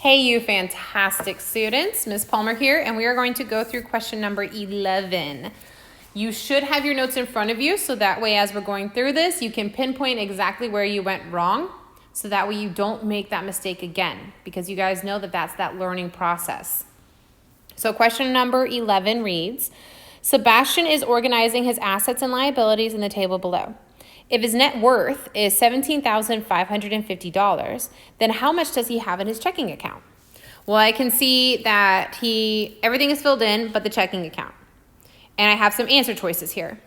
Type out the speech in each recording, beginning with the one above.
Hey, you fantastic students. Ms. Palmer here, and we are going to go through question number 11. You should have your notes in front of you, so that way as we're going through this, you can pinpoint exactly where you went wrong, so that way you don't make that mistake again, because you guys know that that's that learning process. So question number 11 reads, Sebastian is organizing his assets and liabilities in the table below. If his net worth is $17,550, then how much does he have in his checking account? Well, I can see that everything is filled in but the checking account. And I have some answer choices here.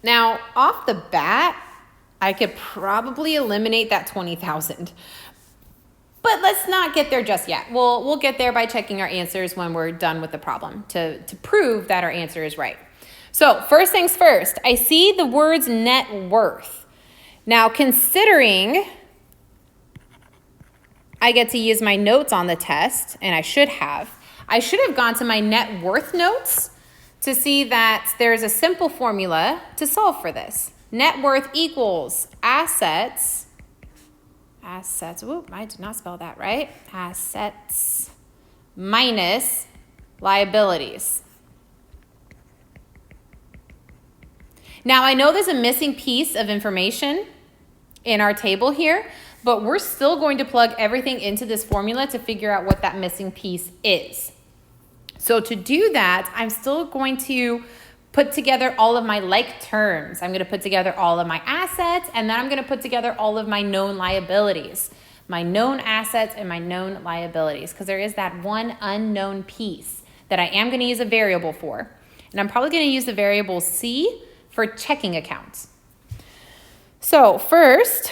Now, off the bat, I could probably eliminate that $20,000. But let's not get there just yet. We'll get there by checking our answers when we're done with the problem to prove that our answer is right. So first things first, I see the words net worth. Now considering I get to use my notes on the test, and I should have gone to my net worth notes to see that there's a simple formula to solve for this. Net worth equals assets, whoop, I did not spell that right. Assets minus liabilities. Now, I know there's a missing piece of information in our table here, but we're still going to plug everything into this formula to figure out what that missing piece is. So to do that, I'm still going to put together all of my like terms. I'm going to put together all of my assets, and then I'm going to put together all of my known liabilities, my known assets and my known liabilities, because there is that one unknown piece that I am going to use a variable for. And I'm probably going to use the variable C for checking accounts. So first,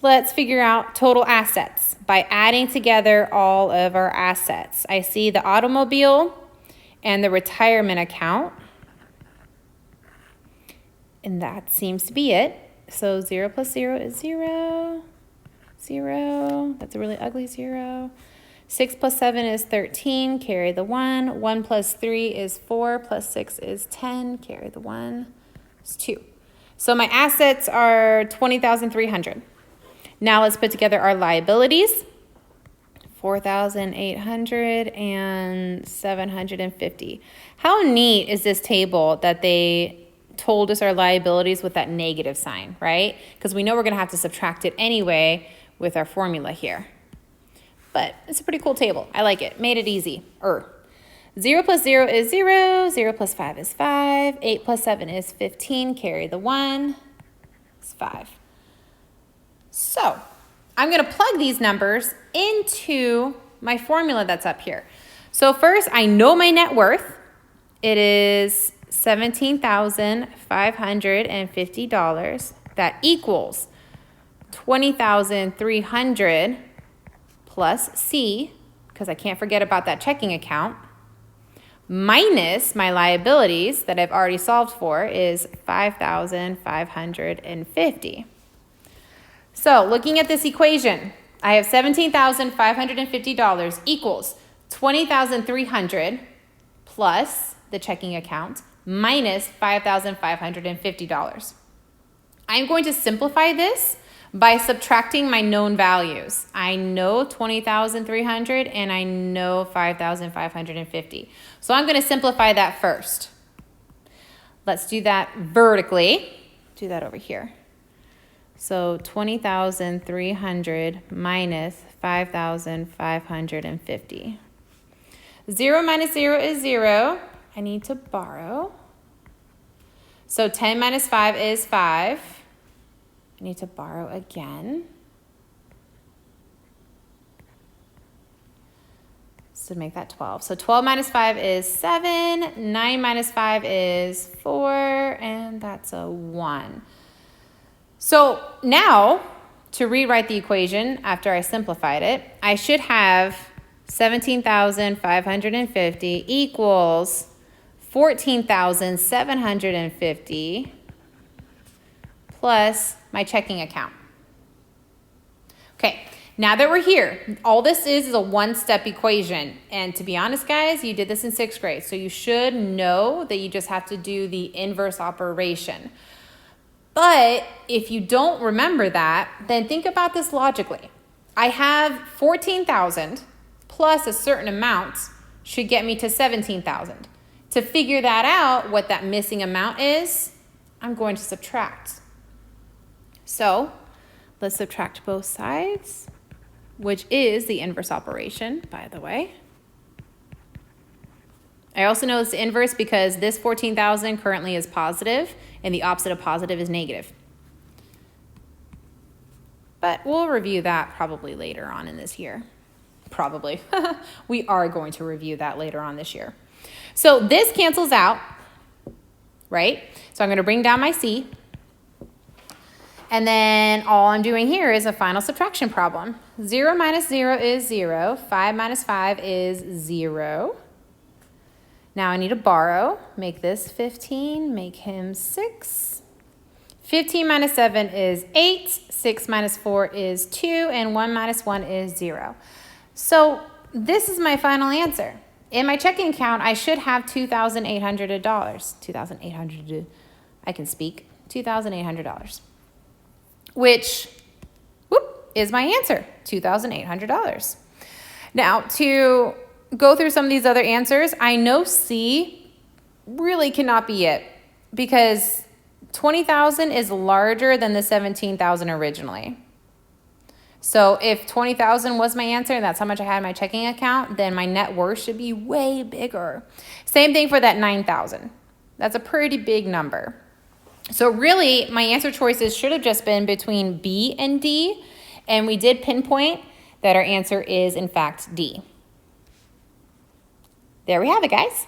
let's figure out total assets by adding together all of our assets. I see the automobile and the retirement account, and that seems to be it. So 0 plus 0 is 0, 0, that's a really ugly 0. 6 plus 7 is 13, carry the 1. 1 plus 3 is 4, plus 6 is 10, carry the 1. It's 2. So my assets are $20,300. Now let's put together our liabilities. $4,800 and $750. How neat is this table that they told us our liabilities with that negative sign, right? Because we know we're going to have to subtract it anyway with our formula here. But it's a pretty cool table. I like it. Made it easy. 0 plus 0 is 0. 0 plus 5 is 5. 8 plus 7 is 15. Carry the 1. It's 5. So I'm going to plug these numbers into my formula that's up here. So first, I know my net worth. It is $17,550. That equals $20,300 plus C, because I can't forget about that checking account, minus my liabilities that I've already solved for is $5,550. So looking at this equation, I have $17,550 equals $20,300 plus the checking account minus $5,550. I'm going to simplify this by subtracting my known values. I know $20,300 and I know $5,550. So I'm going to simplify that first. Let's do that vertically. Do that over here. So 20,300 minus 5,550. 0 minus 0 is 0. I need to borrow. So 10 minus 5 is 5. I need to borrow again. So make that 12. So 12 minus 5 is 7. 9 minus 5 is 4. And that's a 1. So now, to rewrite the equation after I simplified it, I should have 17,550 equals 14,750 plus my checking account. Okay, now that we're here, all this is a one-step equation. And to be honest, guys, you did this in 6th grade, so you should know that you just have to do the inverse operation. But if you don't remember that, then think about this logically. I have 14,000 plus a certain amount should get me to 17,000. To figure that out, what that missing amount is, I'm going to subtract. So let's subtract both sides, which is the inverse operation, by the way. I also know it's the inverse because this 14,000 currently is positive, and the opposite of positive is negative. But we'll review that probably later on in this year. Probably. We are going to review that later on this year. So this cancels out, right? So I'm going to bring down my C. And then all I'm doing here is a final subtraction problem. 0 minus 0 is 0. 5 minus 5 is 0. Now I need to borrow. Make this 15. Make him 6. 15 minus 7 is 8. 6 minus 4 is 2. And 1 minus 1 is 0. So this is my final answer. In my checking account, I should have $2,800. $2,800. I can speak. $2,800. Which is my answer, $2,800. Now, to go through some of these other answers, I know C really cannot be it because 20,000 is larger than the 17,000 originally. So if 20,000 was my answer and that's how much I had in my checking account, then my net worth should be way bigger. Same thing for that 9,000. That's a pretty big number. So really, my answer choices should have just been between B and D, and we did pinpoint that our answer is, in fact, D. There we have it, guys.